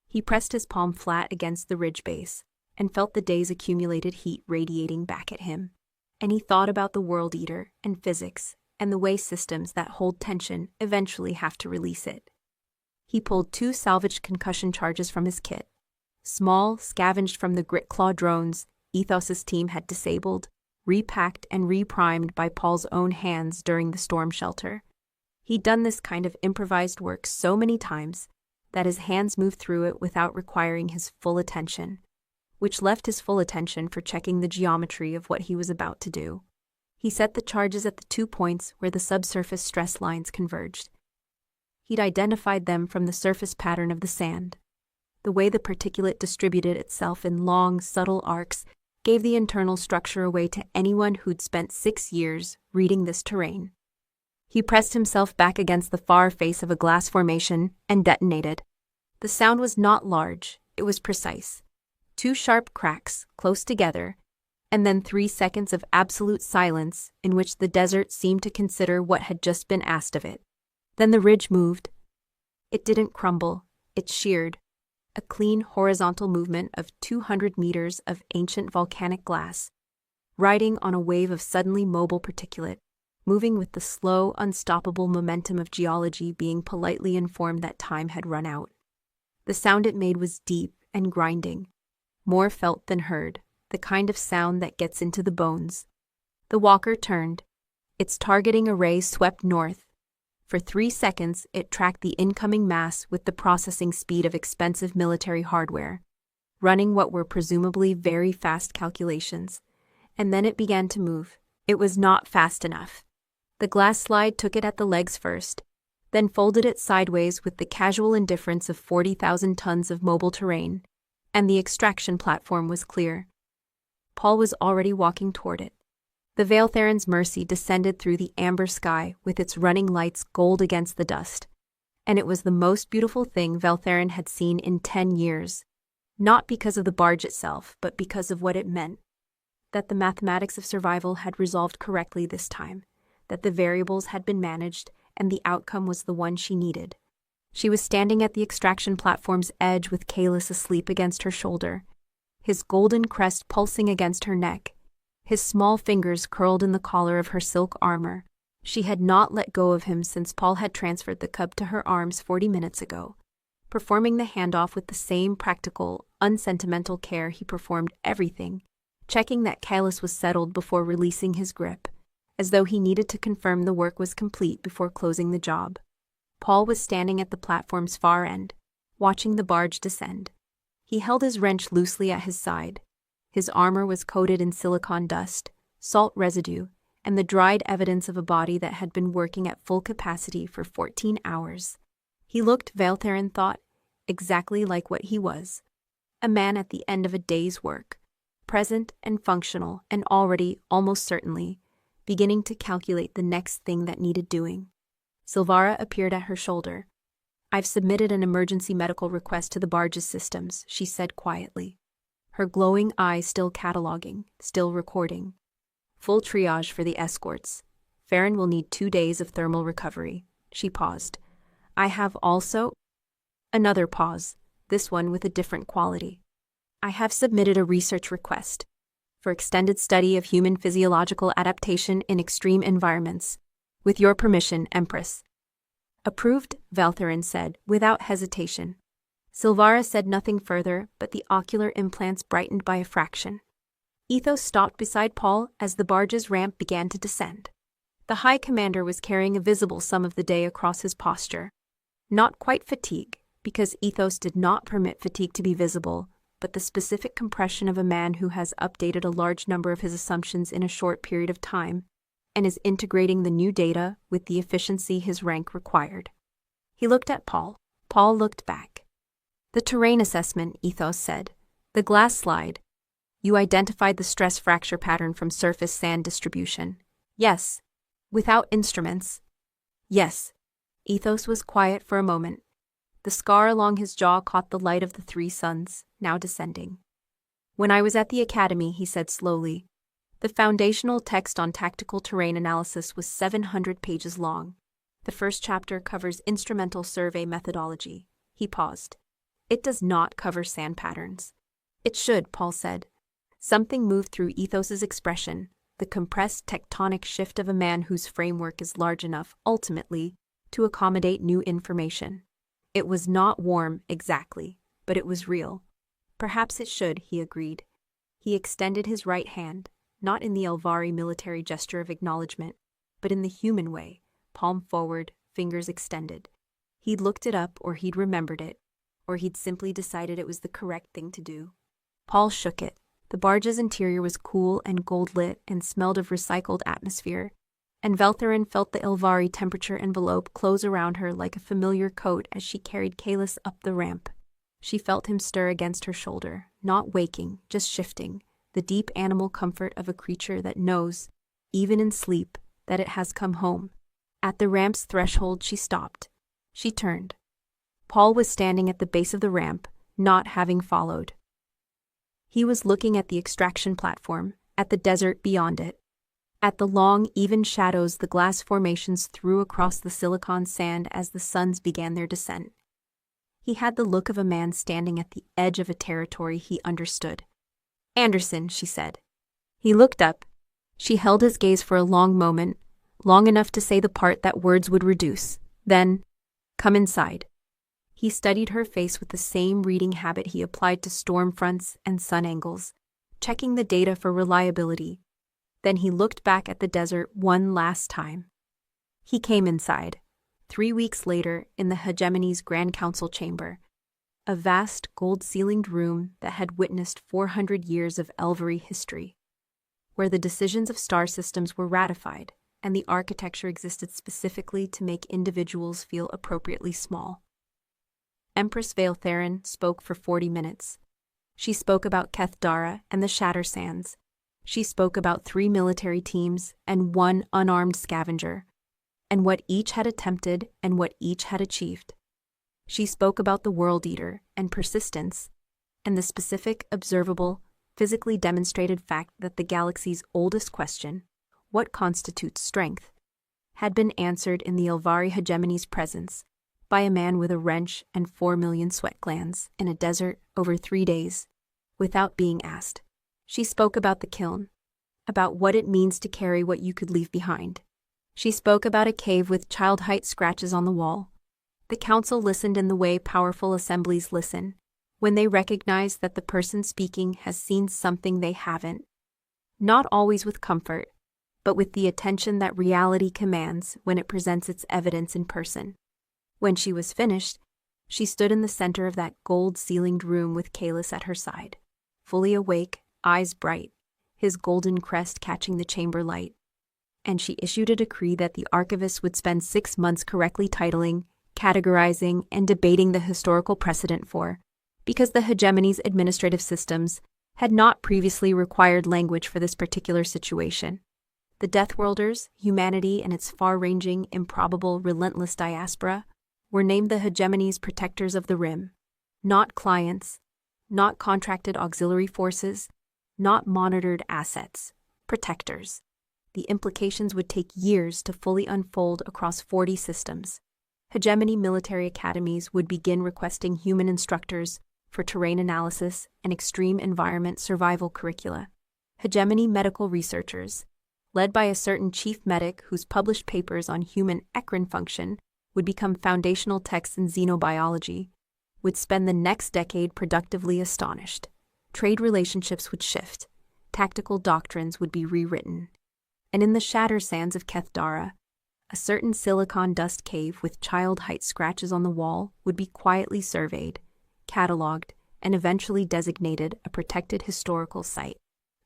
He pressed his palm flat against the ridge base, and felt the day's accumulated heat radiating back at him. And he thought about the World Eater and physics, and the way systems that hold tension eventually have to release it. He pulled 2 salvaged concussion charges from his kit. Small, scavenged from the Gritclaw drones Ethos's team had disabled, repacked and reprimed by Paul's own hands during the storm shelter. He'd done this kind of improvised work so many times that his hands moved through it without requiring his full attention, which left his full attention for checking the geometry of what he was about to do. He set the charges at the 2 points where the subsurface stress lines converged. He'd identified them from the surface pattern of the sand. The way the particulate distributed itself in long, subtle arcs gave the internal structure away to anyone who'd spent 6 years reading this terrain. He pressed himself back against the far face of a glass formation and detonated. The sound was not large, it was precise. 2 sharp cracks, close together, and then 3 seconds of absolute silence in which the desert seemed to consider what had just been asked of it. Then the ridge moved. It didn't crumble, it sheared. A clean horizontal movement of 200 meters of ancient volcanic glass, riding on a wave of suddenly mobile particulate, moving with the slow, unstoppable momentum of geology, being politely informed that time had run out. The sound it made was deep and grinding, more felt than heard, the kind of sound that gets into the bones. The walker turned. Its targeting array swept north. For 3 seconds, it tracked the incoming mass with the processing speed of expensive military hardware, running what were presumably very fast calculations. And then it began to move. It was not fast enough. The glass slide took it at the legs first, then folded it sideways with the casual indifference of 40,000 tons of mobile terrain, and the extraction platform was clear. Paul was already walking toward it. The Veiltheron's Mercy descended through the amber sky with its running lights gold against the dust, and it was the most beautiful thing Veiltheron had seen in 10 years, not because of the barge itself, but because of what it meant. That the mathematics of survival had resolved correctly this time, that the variables had been managed, and the outcome was the one she needed. She was standing at the extraction platform's edge with Kalis asleep against her shoulder, his golden crest pulsing against her neck, his small fingers curled in the collar of her silk armor. She had not let go of him since Paul had transferred the cub to her arms 40 minutes ago, performing the handoff with the same practical, unsentimental care he performed everything, checking that Kalis was settled before releasing his grip, as though he needed to confirm the work was complete before closing the job. Paul was standing at the platform's far end, watching the barge descend. He held his wrench loosely at his side. His armor was coated in silicon dust, salt residue, and the dried evidence of a body that had been working at full capacity for 14 hours. He looked, Veiltheron thought, exactly like what he was. A man at the end of a day's work, present and functional, and already, almost certainly, beginning to calculate the next thing that needed doing. Silvara appeared at her shoulder. "I've submitted an emergency medical request to the barge's systems," she said quietly, her glowing eyes still cataloging, still recording. "Full triage for the escorts. Farron will need 2 days of thermal recovery." She paused. "I have also—" Another pause, this one with a different quality. "I have submitted a research request for extended study of human physiological adaptation in extreme environments. With your permission, Empress." "Approved," Veiltheron said, without hesitation. Silvara said nothing further, but the ocular implants brightened by a fraction. Ethos stopped beside Paul as the barge's ramp began to descend. The High Commander was carrying a visible sum of the day across his posture. Not quite fatigue, because Ethos did not permit fatigue to be visible, but the specific compression of a man who has updated a large number of his assumptions in a short period of time, and is integrating the new data with the efficiency his rank required. He looked at Paul. Paul looked back. "The terrain assessment," Ethos said. "The glass slide. You identified the stress fracture pattern from surface sand distribution." "Yes." "Without instruments?" "Yes." Ethos was quiet for a moment. The scar along his jaw caught the light of the 3 suns, now descending. "When I was at the academy," he said slowly, "the foundational text on tactical terrain analysis was 700 pages long. The first chapter covers instrumental survey methodology." He paused. "It does not cover sand patterns." "It should," Paul said. Something moved through Ethos's expression, the compressed tectonic shift of a man whose framework is large enough, ultimately, to accommodate new information. It was not warm, exactly, but it was real. "Perhaps it should," he agreed. He extended his right hand, not in the Elvari military gesture of acknowledgement, but in the human way, palm forward, fingers extended. He'd looked it up, or he'd remembered it, or he'd simply decided it was the correct thing to do. Paul shook it. The barge's interior was cool and gold-lit and smelled of recycled atmosphere, and Veiltheron felt the Elvari temperature envelope close around her like a familiar coat as she carried Kalis up the ramp. She felt him stir against her shoulder, not waking, just shifting, the deep animal comfort of a creature that knows, even in sleep, that it has come home. At the ramp's threshold she stopped. She turned. Paul was standing at the base of the ramp, not having followed. He was looking at the extraction platform, at the desert beyond it, at the long, even shadows the glass formations threw across the silicon sand as the suns began their descent. He had the look of a man standing at the edge of a territory he understood. "Anderson," she said. He looked up. She held his gaze for a long moment, long enough to say the part that words would reduce. Then, "Come inside." He studied her face with the same reading habit he applied to storm fronts and sun angles, checking the data for reliability. Then he looked back at the desert one last time. He came inside, 3 weeks later, in the hegemony's Grand Council chamber, a vast gold-ceilinged room that had witnessed 400 years of Elvery history, where the decisions of star systems were ratified and the architecture existed specifically to make individuals feel appropriately small. Empress Valtherin spoke for 40 minutes. She spoke about Keth-Dara and the Shatter Sands. She spoke about 3 military teams and 1 unarmed scavenger, and what each had attempted and what each had achieved. She spoke about the World Eater and persistence, and the specific, observable, physically demonstrated fact that the galaxy's oldest question, what constitutes strength, had been answered in the Elvari hegemony's presence by a man with a wrench and 4 million sweat glands in a desert over 3 days, without being asked. She spoke about the kiln, about what it means to carry what you could leave behind. She spoke about a cave with child-height scratches on the wall. The council listened in the way powerful assemblies listen, when they recognize that the person speaking has seen something they haven't. Not always with comfort, but with the attention that reality commands when it presents its evidence in person. When she was finished, she stood in the center of that gold-ceilinged room with Kalis at her side, fully awake, eyes bright, his golden crest catching the chamber light. And she issued a decree that the archivist would spend 6 months correctly titling, categorizing, and debating the historical precedent for, because the hegemony's administrative systems had not previously required language for this particular situation. The Deathworlders, humanity and its far-ranging, improbable, relentless diaspora, were named the hegemony's protectors of the Rim, not clients, not contracted auxiliary forces, not monitored assets, protectors. The implications would take years to fully unfold across 40 systems. Hegemony military academies would begin requesting human instructors for terrain analysis and extreme environment survival curricula. Hegemony medical researchers, led by a certain chief medic whose published papers on human eccrine function would become foundational texts in xenobiology, would spend the next decade productively astonished. Trade relationships would shift. Tactical doctrines would be rewritten. And in the Shatter Sands of Keth-Dara, a certain silicon dust cave with child-height scratches on the wall would be quietly surveyed, catalogued, and eventually designated a protected historical site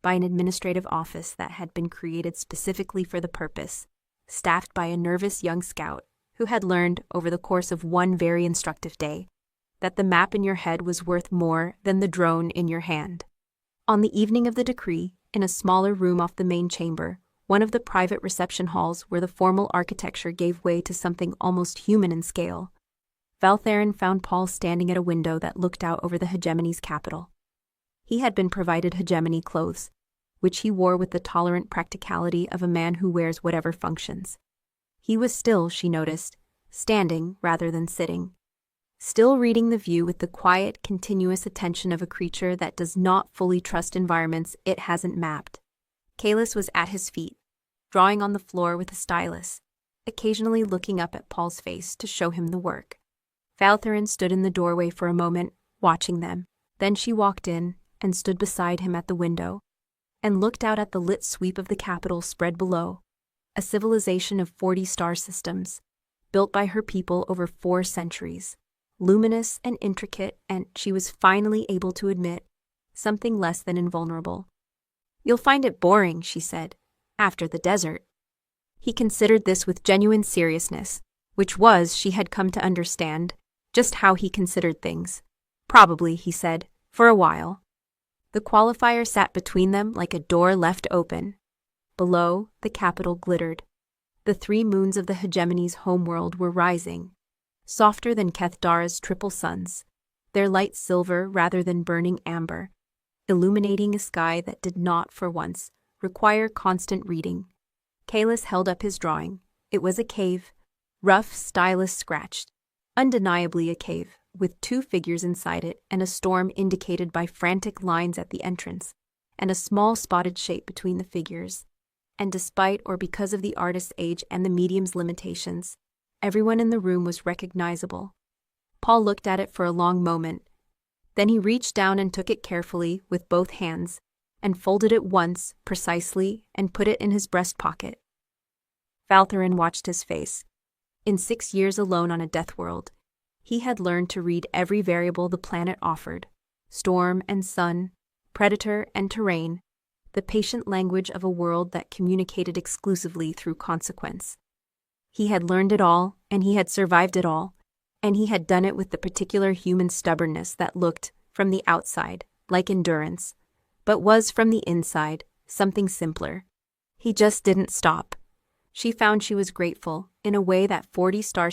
by an administrative office that had been created specifically for the purpose, staffed by a nervous young scout who had learned, over the course of one very instructive day, that the map in your head was worth more than the drone in your hand. On the evening of the decree, in a smaller room off the main chamber, one of the private reception halls where the formal architecture gave way to something almost human in scale, Valtherin found Paul standing at a window that looked out over the hegemony's capital. He had been provided hegemony clothes, which he wore with the tolerant practicality of a man who wears whatever functions. He was still, she noticed, standing rather than sitting, still reading the view with the quiet, continuous attention of a creature that does not fully trust environments it hasn't mapped. Kalis was at his feet, drawing on the floor with a stylus, occasionally looking up at Paul's face to show him the work. Valtherin stood in the doorway for a moment, watching them. Then she walked in and stood beside him at the window, and looked out at the lit sweep of the capital spread below, a civilization of 40 star systems, built by her people over 4 centuries, luminous and intricate, and, she was finally able to admit, something less than invulnerable. "You'll find it boring," she said, "after the desert." He considered this with genuine seriousness, which was, she had come to understand, just how he considered things. Probably, he said, for a while. The qualifier sat between them like a door left open. Below, the capital glittered. The 3 moons of the hegemony's homeworld were rising, softer than Keth-Dara's triple suns, their light silver rather than burning amber, illuminating a sky that did not, for once, require constant reading. Kalis held up his drawing. It was a cave, rough, stylus scratched, undeniably a cave, with 2 figures inside it and a storm indicated by frantic lines at the entrance, and a small spotted shape between the figures. And despite or because of the artist's age and the medium's limitations, everyone in the room was recognizable. Paul looked at it for a long moment. Then he reached down and took it carefully with both hands, and folded it once, precisely, and put it in his breast pocket. Valtherin watched his face. In 6 years alone on a death world, he had learned to read every variable the planet offered: storm and sun, predator and terrain, the patient language of a world that communicated exclusively through consequence. He had learned it all, and he had survived it all, and he had done it with the particular human stubbornness that looked, from the outside, like endurance, but was from the inside, something simpler. He just didn't stop. She found she was grateful, in a way that 40-star